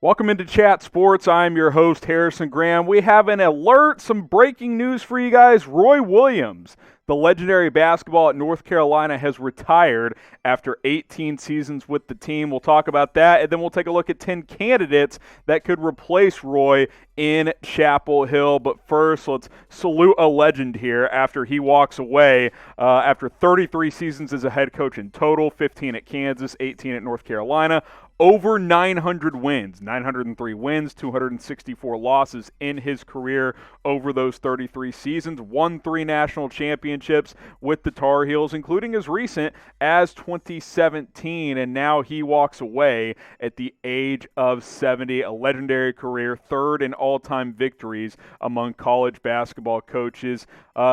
Welcome into Chat Sports. I'm your host, Harrison Graham. We have an alert, some breaking news for you guys. Roy Williams, the legendary basketball at North Carolina, has retired after 18 seasons with the team. We'll talk about that, and then we'll take a look at 10 candidates that could replace Roy in Chapel Hill. But first, let's salute a legend here after he walks away after 33 seasons as a head coach in total, 15 at Kansas, 18 at North Carolina. Over 900 wins, 903 wins, 264 losses in his career over those 33 seasons. Won 3 national championships with the Tar Heels, including as recent as 2017. And now he walks away at the age of 70. A legendary career, third in all-time victories among college basketball coaches.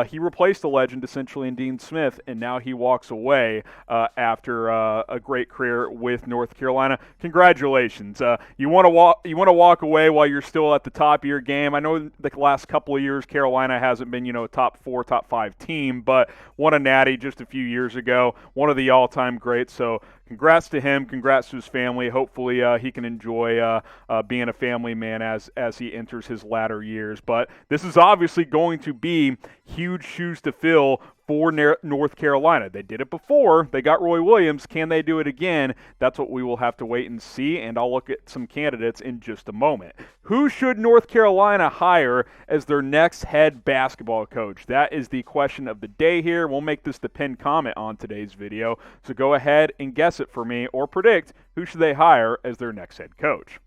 He replaced a legend essentially in Dean Smith, and now he walks away after a great career with North Carolina. Congratulations. You want to walk away while you're still at the top of your game. I know the last couple of years Carolina hasn't been, a top 4, top 5 team, but won a natty just a few years ago. One of the all-time greats. So congrats to him. Congrats to his family. Hopefully he can enjoy being a family man as he enters his latter years. But this is obviously going to be huge shoes to fill for North Carolina. They did it before. They got Roy Williams. Can they do it again? That's what we will have to wait and see, and I'll look at some candidates in just a moment. Who should North Carolina hire as their next head basketball coach? That is the question of the day here. We'll make this the pinned comment on today's video, so go ahead and guess it for me or predict who should they hire as their next head coach.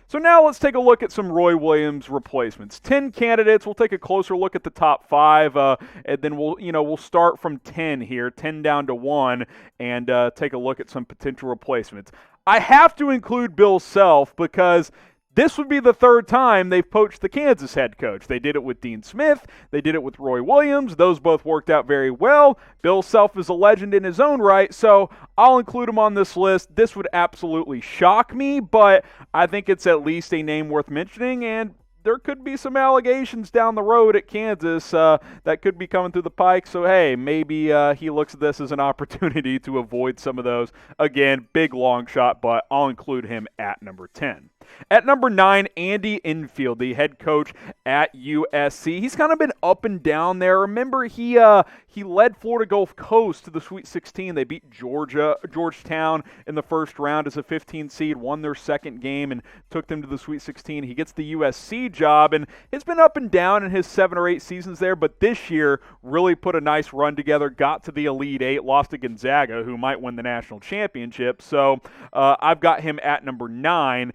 So now let's take a look at some Roy Williams replacements. 10 candidates. We'll take a closer look at the top 5, and then we'll start from 10 here, 10 down to 1, and take a look at some potential replacements. I have to include Bill Self because this would be the third time they've poached the Kansas head coach. They did it with Dean Smith. They did it with Roy Williams. Those both worked out very well. Bill Self is a legend in his own right, so I'll include him on this list. This would absolutely shock me, but I think it's at least a name worth mentioning, and there could be some allegations down the road at Kansas that could be coming through the pike. So, hey, maybe he looks at this as an opportunity to avoid some of those. Again, big long shot, but I'll include him at number 10. At number 9, Andy Enfield, the head coach at USC. He's kind of been up and down there. Remember, he led Florida Gulf Coast to the Sweet 16. They beat Georgetown in the first round as a 15 seed, won their second game, and took them to the Sweet 16. He gets the USC job, and it's been up and down in his 7 or 8 seasons there, but this year really put a nice run together, got to the Elite 8, lost to Gonzaga, who might win the national championship. So I've got him at number 9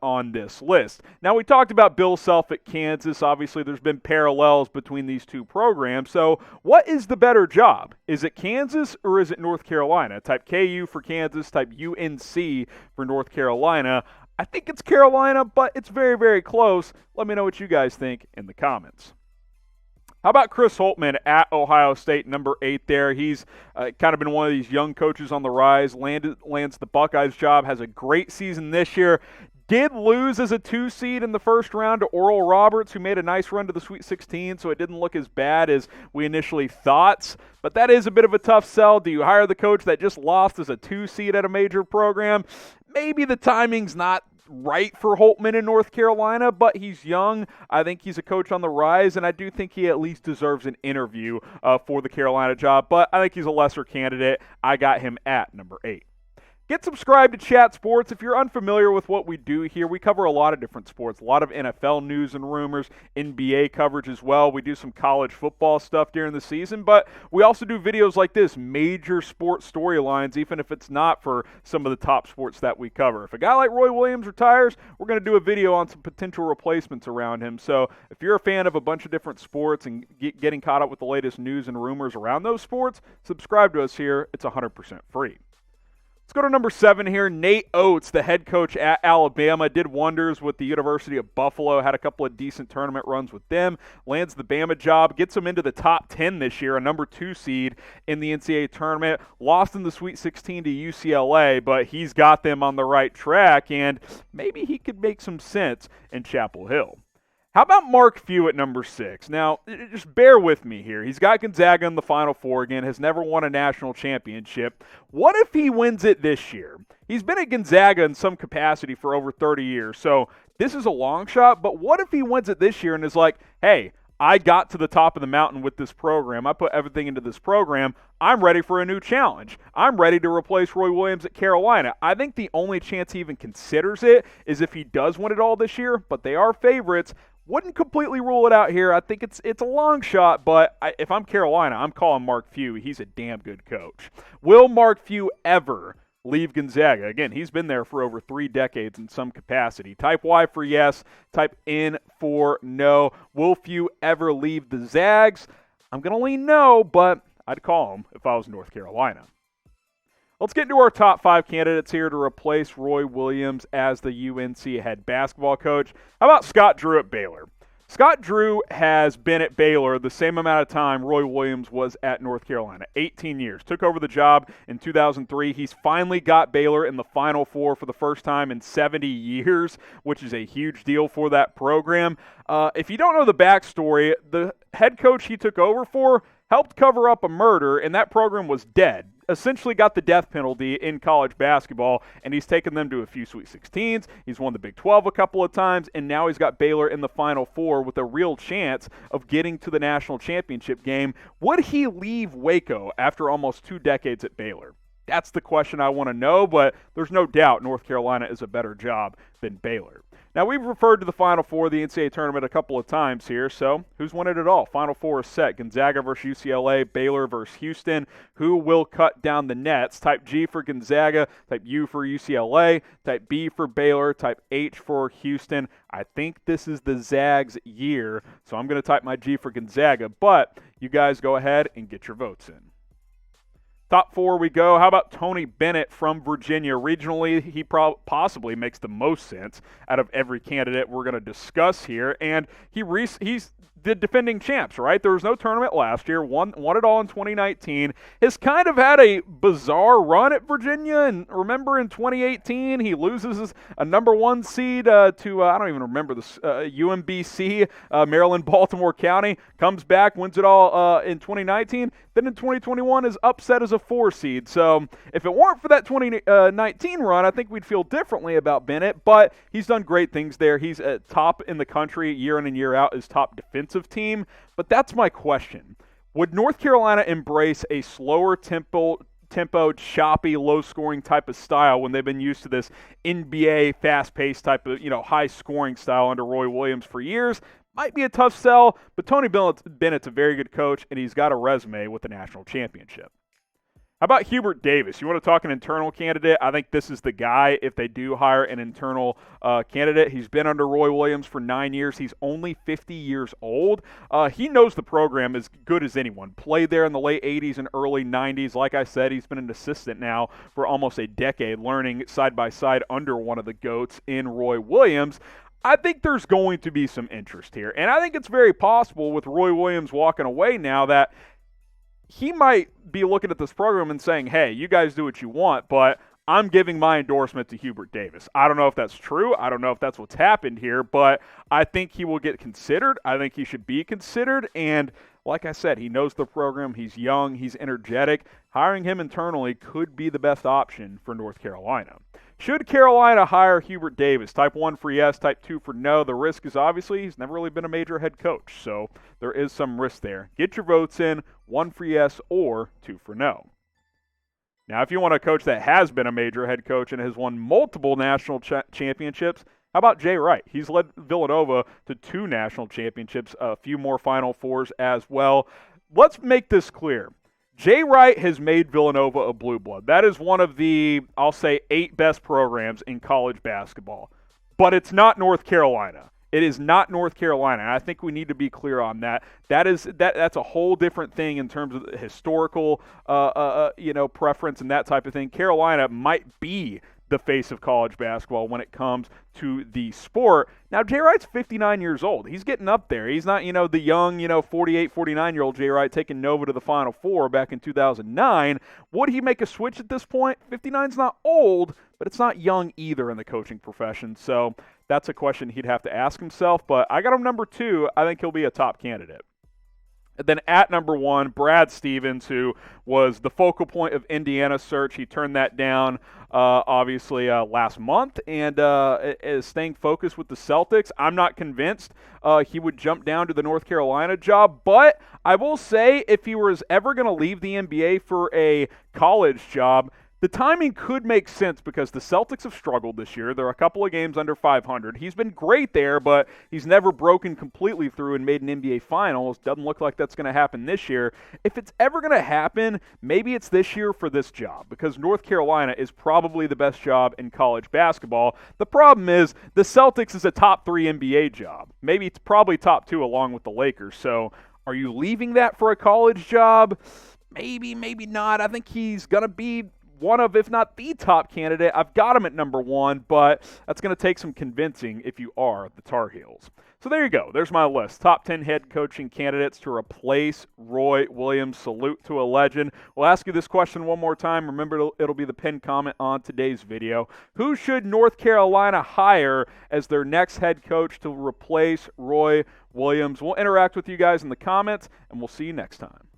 on this list. Now, we talked about Bill Self at Kansas. Obviously, there's been parallels between these two programs. So what is the better job? Is it Kansas or is it North Carolina? Type KU for Kansas, type UNC for North Carolina. I think it's Carolina, but it's very, very close. Let me know what you guys think in the comments. How about Chris Holtmann at Ohio State, number 8 there? He's kind of been one of these young coaches on the rise, lands the Buckeyes job, has a great season this year. Did lose as a 2 seed in the first round to Oral Roberts, who made a nice run to the Sweet 16, so it didn't look as bad as we initially thought. But that is a bit of a tough sell. Do you hire the coach that just lost as a 2 seed at a major program? Maybe the timing's not right for Holtmann in North Carolina, but he's young. I think he's a coach on the rise, and I do think he at least deserves an interview for the Carolina job, but I think he's a lesser candidate. I got him at number 8. Get subscribed to Chat Sports. If you're unfamiliar with what we do here, we cover a lot of different sports, a lot of NFL news and rumors, NBA coverage as well. We do some college football stuff during the season, but we also do videos like this, major sports storylines, even if it's not for some of the top sports that we cover. If a guy like Roy Williams retires, we're going to do a video on some potential replacements around him. So if you're a fan of a bunch of different sports and getting caught up with the latest news and rumors around those sports, subscribe to us here. It's 100% free. Let's go to number 7 here. Nate Oates, the head coach at Alabama, did wonders with the University of Buffalo, had a couple of decent tournament runs with them, lands the Bama job, gets them into the top 10 this year, a number 2 seed in the NCAA tournament, lost in the Sweet 16 to UCLA, but he's got them on the right track, and maybe he could make some sense in Chapel Hill. How about Mark Few at number 6? Now, just bear with me here. He's got Gonzaga in the Final Four again, has never won a national championship. What if he wins it this year? He's been at Gonzaga in some capacity for over 30 years, so this is a long shot, but what if he wins it this year and is like, hey, I got to the top of the mountain with this program. I put everything into this program. I'm ready for a new challenge. I'm ready to replace Roy Williams at Carolina. I think the only chance he even considers it is if he does win it all this year, but they are favorites. Wouldn't completely rule it out here. I think it's a long shot, but if I'm Carolina, I'm calling Mark Few. He's a damn good coach. Will Mark Few ever leave Gonzaga? Again, he's been there for over 3 decades in some capacity. Type Y for yes, type N for no. Will Few ever leave the Zags? I'm going to lean no, but I'd call him if I was North Carolina. Let's get into our top 5 candidates here to replace Roy Williams as the UNC head basketball coach. How about Scott Drew at Baylor? Scott Drew has been at Baylor the same amount of time Roy Williams was at North Carolina, 18 years. Took over the job in 2003. He's finally got Baylor in the Final Four for the first time in 70 years, which is a huge deal for that program. If you don't know the backstory, the head coach he took over for helped cover up a murder, and that program was dead. Essentially got the death penalty in college basketball, and he's taken them to a few Sweet 16s. He's won the Big 12 a couple of times, and now he's got Baylor in the Final Four with a real chance of getting to the national championship game. Would he leave Waco after almost 2 decades at Baylor? That's the question I want to know, but there's no doubt North Carolina is a better job than Baylor. Now, we've referred to the Final Four of the NCAA tournament a couple of times here, so who's won it at all? Final Four is set. Gonzaga versus UCLA, Baylor versus Houston. Who will cut down the nets? Type G for Gonzaga, type U for UCLA, type B for Baylor, type H for Houston. I think this is the Zags' year, so I'm going to type my G for Gonzaga, but you guys go ahead and get your votes in. Top 4 we go. How about Tony Bennett from Virginia? Regionally, he possibly makes the most sense out of every candidate we're going to discuss here. And he's the defending champs, right? There was no tournament last year. Won it all in 2019. Has kind of had a bizarre run at Virginia. And remember in 2018, he loses a number 1 seed to, I don't even remember this, UMBC, Maryland, Baltimore County. Comes back, wins it all in 2019. Then in 2021 is upset as a 4 seed. So if it weren't for that 2019 run, I think we'd feel differently about Bennett. But he's done great things there. He's at top in the country year in and year out as top defensive team. But that's my question. Would North Carolina embrace a slower tempoed, choppy, low-scoring type of style when they've been used to this NBA fast-paced type of, high-scoring style under Roy Williams for years? Might be a tough sell, but Tony Bennett's a very good coach, and he's got a resume with the national championship. How about Hubert Davis? You want to talk an internal candidate? I think this is the guy if they do hire an internal candidate. He's been under Roy Williams for 9 years. He's only 50 years old. He knows the program as good as anyone. Played there in the late 80s and early 90s. Like I said, he's been an assistant now for almost a decade, learning side by side under one of the GOATs in Roy Williams. I think there's going to be some interest here. And I think it's very possible with Roy Williams walking away now that he might be looking at this program and saying, hey, you guys do what you want, but I'm giving my endorsement to Hubert Davis. I don't know if that's true. I don't know if that's what's happened here, but I think he will get considered. I think he should be considered. And like I said, he knows the program. He's young. He's energetic. Hiring him internally could be the best option for North Carolina. Should Carolina hire Hubert Davis? Type 1 for yes, type 2 for no. The risk is obviously he's never really been a major head coach, so there is some risk there. Get your votes in, 1 for yes or 2 for no. Now, if you want a coach that has been a major head coach and has won multiple national championships, how about Jay Wright? He's led Villanova to 2 national championships, a few more Final Fours as well. Let's make this clear. Jay Wright has made Villanova a blue blood. That is one of the, I'll say, 8 best programs in college basketball. But it's not North Carolina. It is not North Carolina. And I think we need to be clear on that. That's a whole different thing in terms of historical preference and that type of thing. Carolina might be the face of college basketball when it comes to the sport. Now, Jay Wright's 59 years old. He's getting up there. He's not, the young, 48, 49-year-old Jay Wright taking Nova to the Final Four back in 2009. Would he make a switch at this point? 59's not old, but it's not young either in the coaching profession. So that's a question he'd have to ask himself. But I got him number 2. I think he'll be a top candidate. And then at number 1, Brad Stevens, who was the focal point of Indiana's search. He turned that down, obviously, last month, and is staying focused with the Celtics. I'm not convinced he would jump down to the North Carolina job, but I will say if he was ever going to leave the NBA for a college job, the timing could make sense because the Celtics have struggled this year. They're a couple of games under 500. He's been great there, but he's never broken completely through and made an NBA Finals. Doesn't look like that's going to happen this year. If it's ever going to happen, maybe it's this year for this job because North Carolina is probably the best job in college basketball. The problem is the Celtics is a top 3 NBA job. Maybe it's probably top 2 along with the Lakers. So are you leaving that for a college job? Maybe, maybe not. I think he's going to be one of, if not the top candidate. I've got him at number 1, but that's going to take some convincing if you are the Tar Heels. So there you go. There's my list. Top 10 head coaching candidates to replace Roy Williams. Salute to a legend. We'll ask you this question one more time. Remember, it'll be the pinned comment on today's video. Who should North Carolina hire as their next head coach to replace Roy Williams? We'll interact with you guys in the comments, and we'll see you next time.